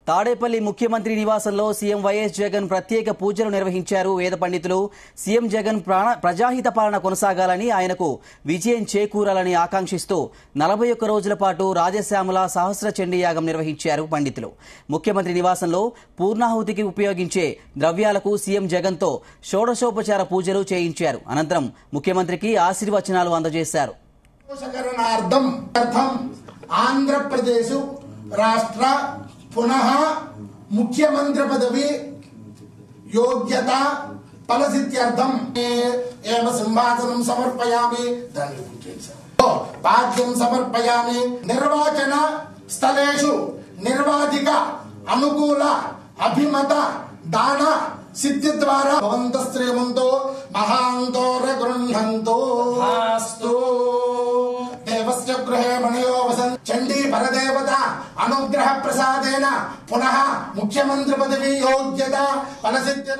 తాడేపల్లి ముఖ్యమంత్రి నివాసంలో CM YS Jagan ప్రత్యేక పూజలు నిర్వహించారు. వేద పండితులు సీఎం జగన్ ప్రజాహిత పాలన కొనసాగాలని, ఆయనకు విజయం చేకూరాలని ఆకాంక్షిస్తూ 41 రోజుల పాటు రాజశ్యామల సహస్ర చండీ యాగం నిర్వహించారు పండితులు. ముఖ్యమంత్రి నివాసంలో పూర్ణాహుతికి ఉపయోగించే ద్రవ్యాలకు సీఎం జగన్తో షోడశోపచార పూజలు చేయించారు. అనంతరం ముఖ్యమంత్రికి ఆశీర్వచనాలు అందజేశారు. ఆంధ్రప్రదేశ్ రాష్ట్ర పునః ముఖ్యమంత్రి పదవి యోగ్యత ఫలసిద్ధ్యర్థం ఏవ సింహాసనం సమర్పయామి, పాద్యం సమర్పయామి. నిర్వాచన స్థలేషు నిర్వాధిక అనుకూల అభిమత దాన సిద్ధి ద్వారా భవంత శ్రీమంతో మహాంతోర గృహంతో దేవస్య గృహే మణయో వసన్ చండీ పరదేవత అనుగ్రహ ప్రసాదేన పునః ముఖ్యమంత్రి పదవి యోగ్యత ఫలసిద్ధ్య